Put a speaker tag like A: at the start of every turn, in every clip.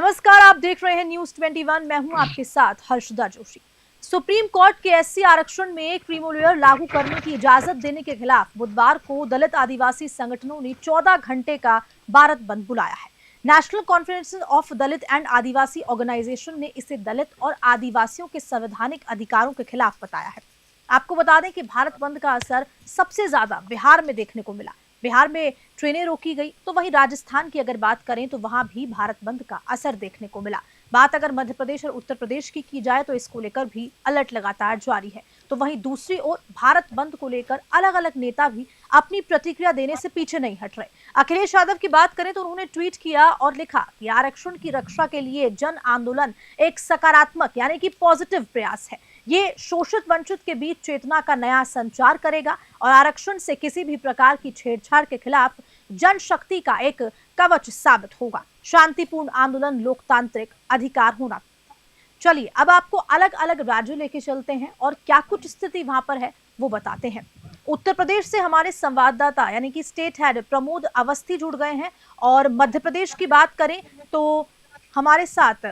A: नमस्कार, आप देख रहे हैं न्यूज 21। मैं हूं आपके साथ हर्षदा जोशी। सुप्रीम कोर्ट के एससी आरक्षण में क्रीमी लेयर लागू करने की इजाजत देने के खिलाफ बुधवार को दलित आदिवासी संगठनों ने 14 घंटे का भारत बंद बुलाया है। National conference of Dalit and Adivasi organisation ने इसे दलित और आदिवासियों के संवैधानिक अधिकारों के खिलाफ बताया है। आपको बता दें कि भारत बंद का असर सबसे ज्यादा बिहार में देखने को मिला। बिहार में ट्रेनें रोकी गई, तो वहीं राजस्थान की अगर बात करें तो वहां भी भारत बंद का असर देखने को मिला। बात अगर मध्य प्रदेश और उत्तर प्रदेश की जाए तो इसको लेकर भी अलर्ट लगातार जारी है। तो वहीं दूसरी ओर भारत बंद को लेकर अलग अलग नेता भी अपनी प्रतिक्रिया देने से पीछे नहीं हट रहे। अखिलेश यादव की बात करें तो उन्होंने ट्वीट किया और लिखा कि आरक्षण की रक्षा के लिए जन आंदोलन एक सकारात्मक यानी कि पॉजिटिव प्रयास है। ये शोषित वंचित के बीच चेतना का नया संचार करेगा और आरक्षण से किसी भी प्रकार की छेड़छाड़ के खिलाफ जनशक्ति का एक कवच साबित होगा। शांतिपूर्ण आंदोलन लोकतांत्रिक अधिकार होना। चलिए अब आपको अलग अलग राज्यों लेके चलते हैं और क्या कुछ स्थिति वहां पर है वो बताते हैं। उत्तर प्रदेश से हमारे संवाददाता यानी कि स्टेट हेड प्रमोद अवस्थी जुड़ गए हैं और मध्य प्रदेश की बात करें तो हमारे साथ,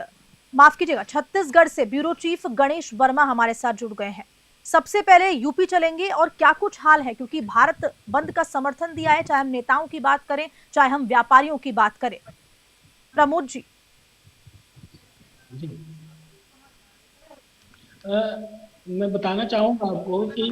A: माफ कीजिएगा, छत्तीसगढ़ से ब्यूरो चीफ गणेश वर्मा हमारे साथ जुड़ गए हैं। सबसे पहले यूपी चलेंगे और क्या कुछ हाल है, क्योंकि भारत बंद का समर्थन दिया है, चाहे हम नेताओं की बात करें चाहे हम व्यापारियों की बात करें। प्रमोद जी।
B: मैं बताना चाहूंगा आपको कि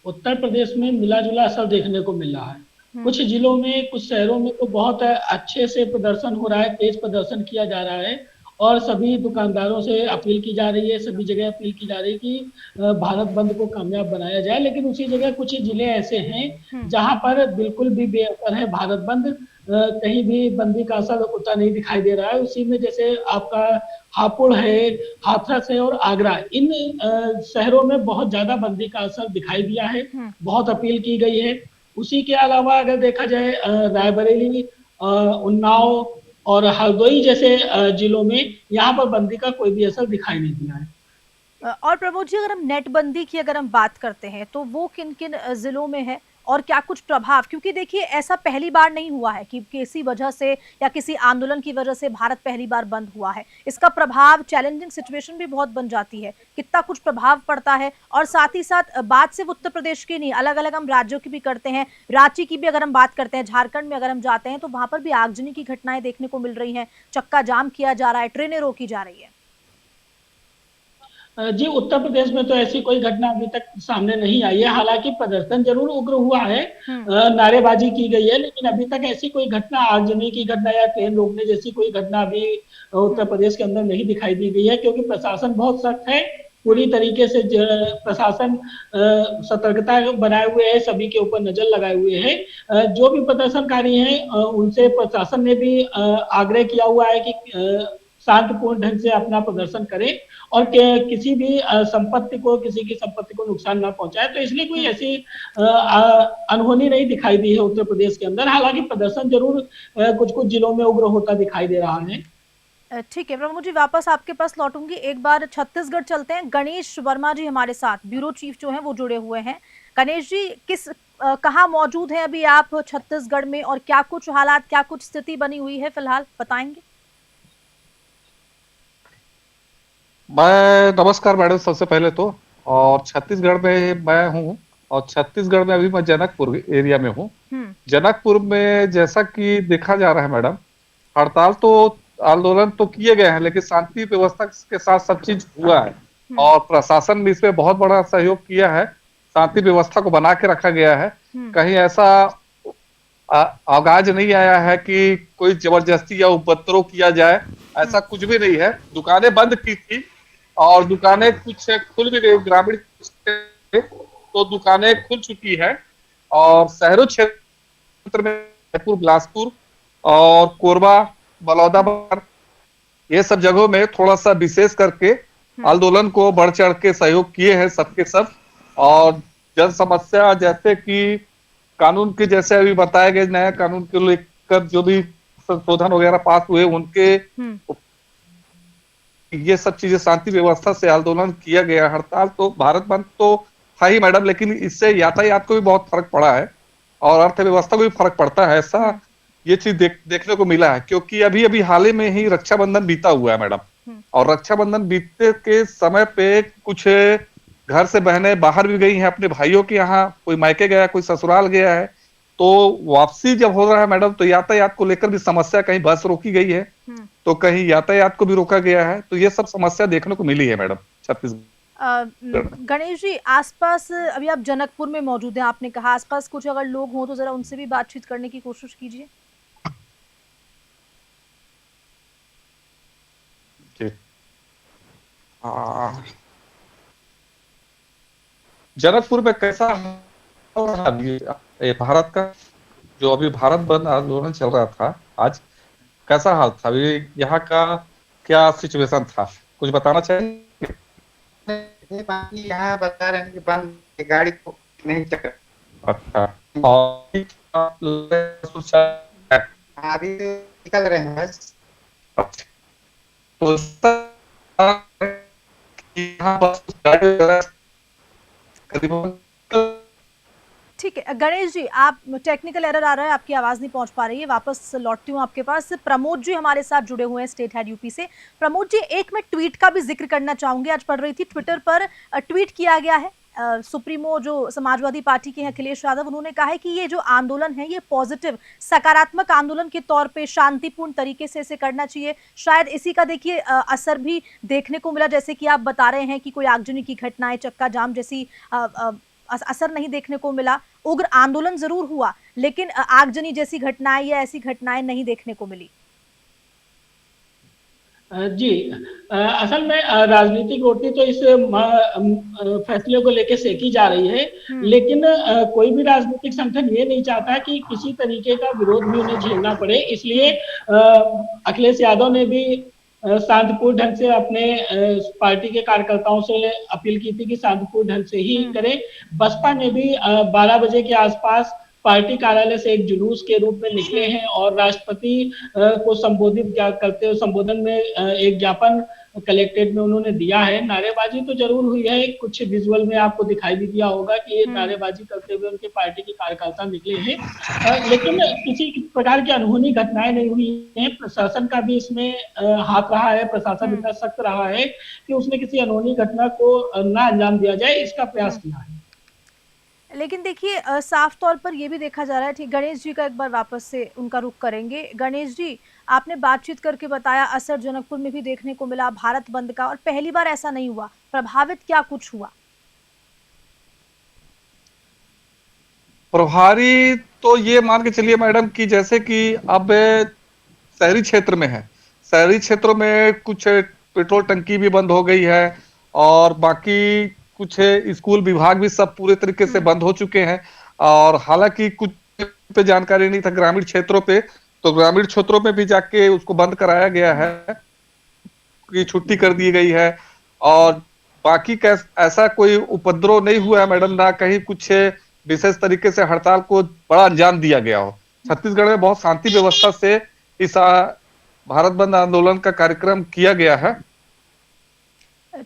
B: उत्तर प्रदेश में मिला जुला असर देखने को मिल रहा है। कुछ जिलों में, कुछ शहरों में तो बहुत अच्छे से प्रदर्शन हो रहा है, तेज प्रदर्शन किया जा रहा है और सभी दुकानदारों से अपील की जा रही है, सभी जगह अपील की जा रही है कि भारत बंद को कामयाब बनाया जाए। लेकिन उसी जगह कुछ जिले ऐसे हैं जहां पर बिल्कुल भी बेअसर है भारत बंद। कहीं भी बंदी का असर उतना नहीं दिखाई दे रहा है। उसी में जैसे आपका हापुड़ है, हाथरस है और आगरा, इन शहरों में बहुत ज्यादा बंदी का असर दिखाई दिया है, बहुत अपील की गई है। उसी के अलावा अगर देखा जाए रायबरेली, उन्नाव और हरदोई जैसे जिलों में, यहाँ पर बंदी का कोई भी असर दिखाई नहीं दिया है।
A: और प्रमोद जी, अगर हम नेट बंदी की अगर हम बात करते हैं तो वो किन किन जिलों में है और क्या कुछ प्रभाव, क्योंकि देखिए ऐसा पहली बार नहीं हुआ है कि किसी वजह से या किसी आंदोलन की वजह से भारत पहली बार बंद हुआ है। इसका प्रभाव, चैलेंजिंग सिचुएशन भी बहुत बन जाती है, कितना कुछ प्रभाव पड़ता है। और साथ ही साथ बात सिर्फ उत्तर प्रदेश की नहीं, अलग अलग हम राज्यों की भी करते हैं। रांची की भी अगर हम बात करते हैं, झारखंड में अगर हम जाते हैं तो वहां पर भी आगजनी की घटनाएं देखने को मिल रही है, चक्का जाम किया जा रहा है, ट्रेनें रोकी जा रही है।
B: जी, उत्तर प्रदेश में तो ऐसी कोई घटना अभी तक सामने नहीं आई है। हालांकि प्रदर्शन जरूर उग्र हुआ है, नारेबाजी की गई है, लेकिन अभी तक ऐसी कोई घटना, आगजनी की घटना या ट्रेन रोकने जैसी कोई घटना अभी उत्तर प्रदेश के अंदर नहीं दिखाई दी गई है, क्योंकि प्रशासन बहुत सख्त है। पूरी तरीके से प्रशासन सतर्कता बनाए हुए है, सभी के ऊपर नजर लगाए हुए है। जो भी प्रदर्शनकारी हैं उनसे प्रशासन ने भी आग्रह किया हुआ है कि शांतिपूर्ण ढंग से अपना प्रदर्शन करें और किसी भी संपत्ति को, किसी की संपत्ति को नुकसान ना पहुंचाए। तो इसलिए कोई ऐसी अनहोनी नहीं दिखाई दी है उत्तर प्रदेश के अंदर। हालांकि प्रदर्शन जरूर कुछ कुछ जिलों में उग्र होता दिखाई दे रहा है।
A: ठीक है प्रमोद जी, वापस आपके पास लौटूंगी। एक बार छत्तीसगढ़ चलते हैं। गणेश वर्मा जी हमारे साथ, ब्यूरो चीफ जो हैं वो जुड़े हुए हैं। गणेश जी, कहाँ मौजूद हैं अभी आप छत्तीसगढ़ में और क्या कुछ हालात, क्या कुछ स्थिति बनी हुई है फिलहाल, बताएंगे?
C: नमस्कार मैडम, सबसे पहले तो। और छत्तीसगढ़ में मैं हूँ और छत्तीसगढ़ में अभी मैं जनकपुर एरिया में हूँ। जनकपुर में जैसा कि देखा जा रहा है मैडम, हड़ताल तो, आंदोलन तो किए गए हैं, लेकिन शांति व्यवस्था के साथ सब चीज हुआ है और प्रशासन भी इसमें बहुत बड़ा सहयोग किया है। शांति व्यवस्था को बना के रखा गया है। कहीं ऐसा आगाज नहीं आया है कि कोई जबरदस्ती या उपद्रव किया जाए, ऐसा कुछ भी नहीं है। दुकानें बंद की थी और दुकानें कुछ खुल भी गई, ग्रामीण तो दुकानें खुल चुकी है। और शहरों क्षेत्र में जयपुर, बिलासपुर और कोरबा, बलौदाबाजार, ये सब जगहों में थोड़ा सा विशेष करके आंदोलन को बढ़ चढ़ के सहयोग किए हैं सबके सब। और जन समस्या जैसे कि कानून के, जैसे अभी बताए गए नया कानून को लेकर जो भी संशोधन वगैरह पास हुए, उनके ये सब चीजें, शांति व्यवस्था से आंदोलन किया गया। हड़ताल तो, भारत बंद तो था ही मैडम, लेकिन इससे यातायात को भी बहुत फर्क पड़ा है और अर्थव्यवस्था को भी फर्क पड़ता है। ऐसा ये चीज देखने को मिला है, क्योंकि अभी अभी हाल ही में ही रक्षाबंधन बीता हुआ है मैडम। और रक्षाबंधन बीतते के समय पे कुछ घर से बहनें बाहर भी गई हैं अपने भाइयों के यहाँ, कोई मायके गया, कोई ससुराल गया है। तो वापसी जब हो रहा है मैडम, तो यातायात को लेकर भी समस्या, कहीं बस रोकी गई है तो कहीं यातायात को भी रोका गया है। तो ये सब समस्या देखने को मिली है मैडम छत्तीसगढ़।
A: गणेश जी, आसपास अभी आप जनकपुर में मौजूद हैं, आपने कहा आसपास कुछ अगर लोग हों तो जरा उनसे भी बातचीत करने की कोशिश कीजिए।
C: जनकपुर में कैसा हो रहा अभी ये भारत का, जो अभी भारत बंद आंदोलन चल रहा था आज, कैसा हाल था अभी यहाँ का, क्या सिचुएशन था, कुछ बताना चाहिए?
D: यहाँ बता रहे हैं कि बंद, गाड़ी को नहीं चल रहा।
C: अच्छा, और
D: अभी तो निकल रहे हैं बस।
C: तो यहाँ बस गाड़ी
A: ठीक है गणेश जी, आप टेक्निकल एरर आ रहा है, आपकी आवाज नहीं पहुंच पा रही है, वापस लौटती हूँ आपके पास। प्रमोद जी हमारे साथ जुड़े हुए हैं स्टेट हेड यूपी से। प्रमोद जी, एक मैं ट्वीट का भी जिक्र करना चाहूंगी, आज पढ़ रही थी ट्विटर पर ट्वीट किया गया है, सुप्रीमो जो समाजवादी पार्टी के हैं अखिलेश यादव, उन्होंने कहा है कि ये जो आंदोलन है ये पॉजिटिव सकारात्मक आंदोलन के तौर पे शांतिपूर्ण तरीके से इसे करना चाहिए। शायद इसी का देखिए असर भी देखने को मिला, जैसे कि आप बता रहे हैं कि कोई आगजनी की घटनाएं, चक्का जाम जैसी असर नहीं देखने को मिला। उग्र आंदोलन जरूर हुआ, लेकिन आगजनी जैसी घटनाएं या ऐसी घटनाएं नहीं देखने को मिली।
B: जी, असल में राजनीतिक रोटी तो इस फैसले को लेकर सेकी जा रही है, लेकिन कोई भी राजनीतिक संगठन ये नहीं चाहता कि किसी तरीके का विरोध भी उन्हें झेलना पड़े। इसलिए अखिलेश यादव ने भी शांतिपूर्ण ढंग से अपने पार्टी के कार्यकर्ताओं से अपील की थी कि शांतिपूर्ण ढंग से ही करें। बसपा ने भी 12 बजे के आसपास पार्टी कार्यालय से एक जुलूस के रूप में निकले हैं और राष्ट्रपति को संबोधित करते हुए संबोधन में एक ज्ञापन कलेक्ट्रेट में उन्होंने दिया है। नारेबाजी तो जरूर हुई है, कुछ विजुअल में आपको दिखाई भी दिया होगा कि ये नारेबाजी करते हुए उनके पार्टी के कार्यकर्ता निकले हैं, लेकिन किसी प्रकार की अनहोनी घटनाएं नहीं हुई हैं। प्रशासन का भी इसमें हाथ रहा है, प्रशासन इतना सख्त रहा है कि उसने किसी अनहोनी घटना को ना अंजाम दिया जाए, इसका प्रयास किया है।
A: लेकिन देखिए साफ तौर पर यह भी देखा जा रहा है, ठीक, गणेश जी का एक बार वापस से उनका रुख करेंगे। गणेश जी, आपने बातचीत करके बताया असर जनकपुर में भी देखने को मिला भारत बंद का, और पहली बार ऐसा नहीं हुआ, प्रभावित क्या कुछ हुआ?
C: प्रभारी तो ये मान के चलिए मैडम कि जैसे कि अब शहरी क्षेत्र में है, शहरी क्षेत्रों में कुछ पेट्रोल टंकी भी बंद हो गई है और बाकी कुछ स्कूल विभाग भी सब पूरे तरीके से बंद हो चुके हैं। और हालांकि कुछ पे जानकारी नहीं था ग्रामीण क्षेत्रों पे, तो ग्रामीण क्षेत्रों में भी जाके उसको बंद कराया गया है कि छुट्टी कर दी गई है। और बाकी ऐसा कोई उपद्रव नहीं हुआ है मैडम, ना कहीं कुछ विशेष तरीके से हड़ताल को बड़ा अंजाम दिया गया हो। छत्तीसगढ़ में बहुत शांति व्यवस्था से इस भारत बंद आंदोलन का कार्यक्रम किया गया है।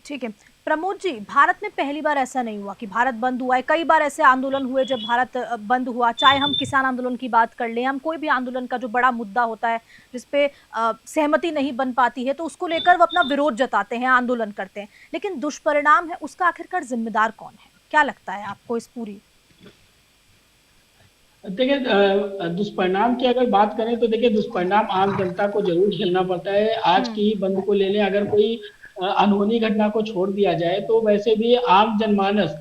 A: ठीक है प्रमोद जी, भारत में पहली बार ऐसा नहीं हुआ कि भारत बंद हुआ है। कई बार ऐसे आंदोलन हुए जब भारत बंद हुआ, चाहे हम किसान आंदोलन की बात कर लें, हम कोई भी आंदोलन का जो बड़ा मुद्दा होता है जिसपे सहमति नहीं बन पाती है तो उसको लेकर वो अपना विरोध जताते हैं, आंदोलन करते हैं, लेकिन दुष्परिणाम है उसका आखिरकार जिम्मेदार कौन है? क्या लगता है आपको इस पूरी?
B: देखिए, दुष्परिणाम की अगर बात करें तो देखिए दुष्परिणाम आम जनता को जरूर झेलना पड़ता है। आज की बंद को ले लें, अगर कोई अनहोनी घटना को छोड़ दिया जाए तो वैसे भी आम जनमानस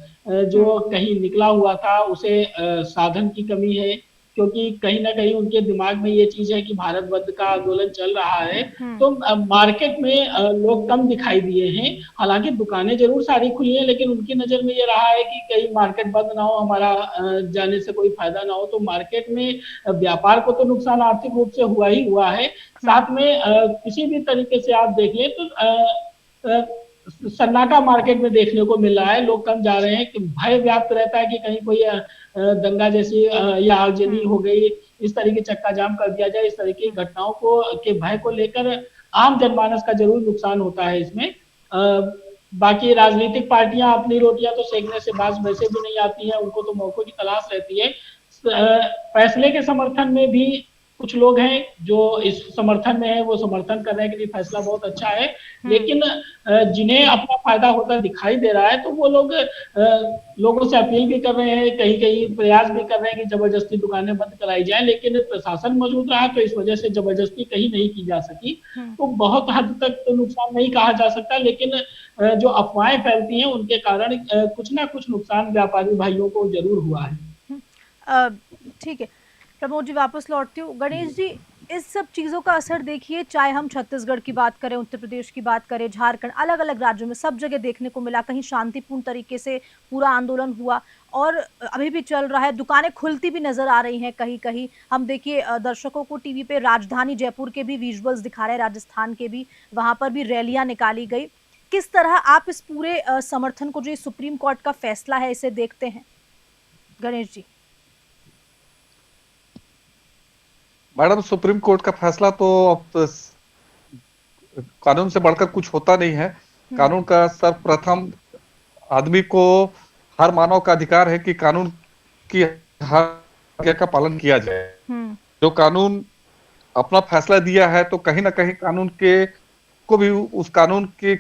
B: जो कहीं निकला हुआ था उसे साधन की कमी है, क्योंकि कहीं ना कहीं उनके दिमाग में ये चीज है कि भारत बंद का आंदोलन चल रहा है। तो मार्केट में लोग कम दिखाई दिए हैं। हालांकि दुकानें जरूर सारी खुली हैं, लेकिन उनकी नजर में ये रहा है कि कहीं मार्केट बंद ना हो, हमारा जाने से कोई फायदा ना हो। तो मार्केट में व्यापार को तो नुकसान आर्थिक रूप से हुआ ही हुआ है, साथ में किसी भी तरीके से आप देख लें तो सन्नाटा मार्केट में देखने को मिल रहा है। लोग कम जा रहे हैं कि भय व्याप्त रहता है कि कहीं कोई दंगा जैसी या आगजनी हो गई, इस तरह की चक्का जाम कर दिया जाए। इस तरह की घटनाओं को के भय को लेकर आम जनमानस का जरूर नुकसान होता है इसमें। बाकी राजनीतिक पार्टियां अपनी रोटियां तो सेकने से बाज वैसे भी नहीं आती है, उनको तो मौकों की तलाश रहती है। फैसले के समर्थन में भी कुछ लोग हैं जो इस समर्थन में है, वो समर्थन कर रहे हैं कि नहीं फैसला बहुत अच्छा है, लेकिन जिन्हें अपना फायदा होता दिखाई दे रहा है तो वो लोग लोगों से अपील भी कर रहे हैं, कहीं कहीं प्रयास भी कर रहे हैं कि जबरदस्ती दुकानें बंद कराई जाए, लेकिन प्रशासन मौजूद रहा तो इस वजह से जबरदस्ती कहीं नहीं की जा सकी। तो बहुत हद तक तो नुकसान नहीं कहा जा सकता, लेकिन जो अफवाहें फैलती हैं उनके कारण कुछ ना कुछ नुकसान व्यापारी भाइयों को जरूर हुआ है।
A: अ, ठीक है प्रमोद जी, वापस लौटती हूँ। गणेश जी, इस सब चीज़ों का असर देखिए, चाहे हम छत्तीसगढ़ की बात करें, उत्तर प्रदेश की बात करें, झारखंड, अलग अलग राज्यों में सब जगह देखने को मिला। कहीं शांतिपूर्ण तरीके से पूरा आंदोलन हुआ और अभी भी चल रहा है। दुकानें खुलती भी नजर आ रही हैं कहीं कहीं। हम देखिए दर्शकों को टीवी पे राजधानी जयपुर के भी विजुअल्स दिखा रहे हैं, राजस्थान के भी, वहां पर भी रैलियां निकाली गई। किस तरह आप इस पूरे समर्थन को, जो सुप्रीम कोर्ट का फैसला है, इसे देखते हैं Ganesh ji?
C: Madam, supreme court का फैसला तो अब तो कानून से बढ़कर कुछ होता नहीं है। कानून का सर्वप्रथम आदमी को, हर मानव का अधिकार है कि कानून की हर आज्ञा का पालन किया जाए। जो कानून अपना फैसला दिया है तो कहीं ना कहीं कानून के को भी, उस कानून के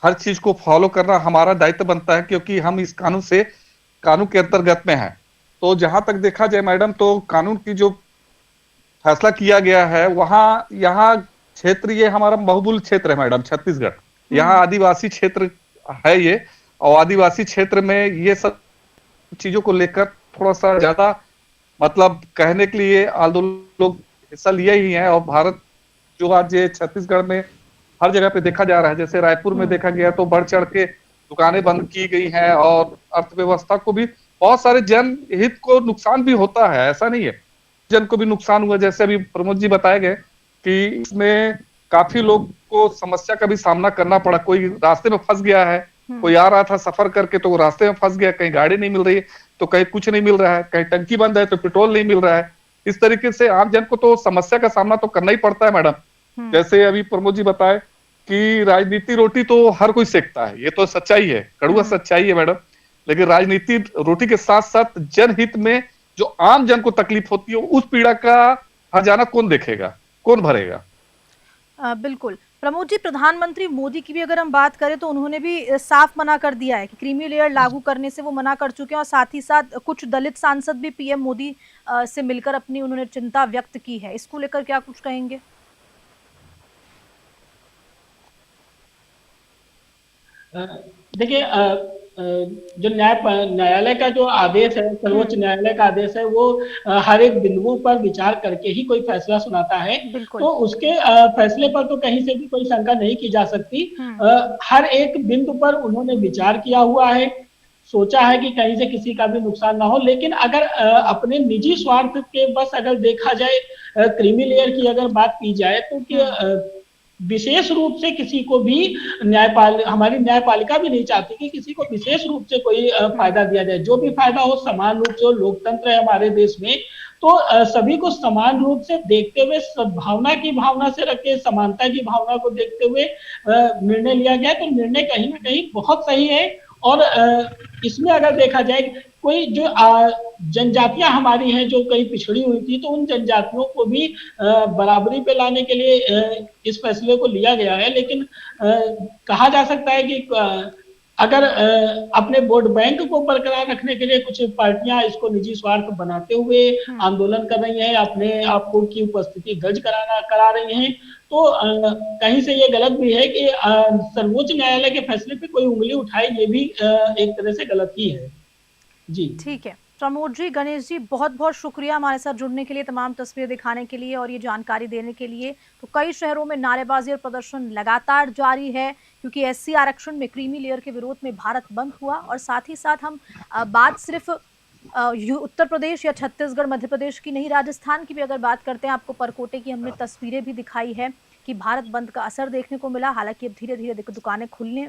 C: हर चीज को फॉलो करना हमारा दायित्व बनता है, क्योंकि हम इस कानून के अंतर्गत में हैं। तो जहां तक देखा जाए मैडम, तो कानून की जो फैसला किया गया है, वहां यहाँ क्षेत्र, ये हमारा बहुबुल क्षेत्र है मैडम, छत्तीसगढ़, यहाँ आदिवासी क्षेत्र है ये, और आदिवासी क्षेत्र में ये सब चीजों को लेकर थोड़ा सा ज्यादा, मतलब कहने के लिए आंदोलन लोग हिस्सा लिए ही हैं। और भारत जो आज ये छत्तीसगढ़ में हर जगह पे देखा जा रहा है, जैसे रायपुर में देखा गया तो बढ़ चढ़ के दुकानें बंद की गई हैं, और अर्थव्यवस्था को भी, बहुत सारे जनहित को नुकसान भी होता है, ऐसा नहीं है, जन को भी नुकसान हुआ। जैसे अभी प्रमोद जी बताए गए कि इसमें काफी लोग को समस्या का भी सामना करना पड़ा। कोई रास्ते में फंस गया है, कोई आ रहा था सफर करके तो वो रास्ते में फंस गया, कहीं गाड़ी नहीं मिल रही है तो कहीं कुछ नहीं मिल रहा है, कहीं टंकी बंद है तो पेट्रोल नहीं मिल रहा है। इस तरीके से आम जन को तो समस्या का सामना तो करना ही पड़ता है मैडम। जैसे अभी प्रमोद जी बताए कि राजनीति रोटी तो हर कोई सेकता है, ये तो सच्चाई है, कड़वा सच्चाई है मैडम। लेकिन राजनीति रोटी के साथ साथ जनहित में जो आम जन को तकलीफ होती है, उस पीड़ा का हर्जाना कौन देखेगा, कौन भरेगा?
A: बिल्कुल प्रमोद जी, प्रधानमंत्री मोदी की भी अगर हम बात करें तो उन्होंने भी साफ मना कर दिया है कि क्रीमी लेयर लागू करने से वो मना कर चुके हैं, और साथ ही साथ कुछ दलित सांसद भी पीएम मोदी से मिलकर अपनी उन्होंने चिंता व्यक्त की है। इसको लेकर क्या कुछ कहेंगे?
B: देखिए, जो न्यायालय का जो आदेश है, सर्वोच्च न्यायालय का आदेश है, वो हर एक बिंदु पर विचार करके ही कोई फैसला सुनाता है। तो उसके फैसले पर तो कहीं से भी कोई शंका नहीं की जा सकती। हर एक बिंदु पर उन्होंने विचार किया हुआ है, सोचा है कि कहीं से किसी का भी नुकसान ना हो। लेकिन अगर अपने निजी स्वार्थ के बस अगर देखा जाए, क्रीमी लेयर की अगर बात की जाए, तो विशेष रूप से किसी को भी हमारी न्यायपालिका भी नहीं चाहती कि किसी को विशेष रूप से कोई फायदा दिया जाए। जो भी फायदा हो समान रूप से, लोकतंत्र है हमारे देश में, तो सभी को समान रूप से देखते हुए, सद्भावना की भावना से रखे, समानता की भावना को देखते हुए निर्णय लिया गया। तो निर्णय कहीं ना कहीं बहुत सही है। और इसमें अगर देखा जाए, कोई जो जनजातियां हमारी हैं जो कहीं पिछड़ी हुई थी, तो उन जनजातियों को भी बराबरी पे लाने के लिए इस फैसले को लिया गया है। लेकिन कहा जा सकता है कि अगर अपने वोट बैंक को बरकरार रखने के लिए कुछ पार्टियां इसको निजी स्वार्थ बनाते हुए आंदोलन कर रही हैं, अपने आपको की उपस्थिति दर्ज करा रही हैं, तो कहीं से ये गलत भी है कि सर्वोच्च न्यायालय के फैसले पे कोई उंगली उठाए, ये भी एक तरह से गलत ही है। जी
A: ठीक है प्रमोद जी, गणेश जी, बहुत बहुत शुक्रिया हमारे साथ जुड़ने के लिए, तमाम तस्वीरें दिखाने के लिए और ये जानकारी देने के लिए। तो कई शहरों में नारेबाजी और प्रदर्शन लगातार जारी है, क्योंकि एससी आरक्षण में क्रीमी लेयर के विरोध में भारत बंद हुआ। और साथ ही साथ हम बात सिर्फ उत्तर प्रदेश या छत्तीसगढ़, मध्य प्रदेश की नहीं, राजस्थान की भी अगर बात करते हैं, आपको परकोटे की हमने तस्वीरें भी दिखाई है कि भारत बंद का असर देखने को मिला। हालांकि अब धीरे धीरे दुकानें खुलने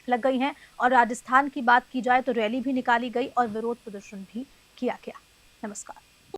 A: लग गई हैं। और राजस्थान की बात की जाए तो रैली भी निकाली गई और विरोध प्रदर्शन भी किया गया। नमस्कार।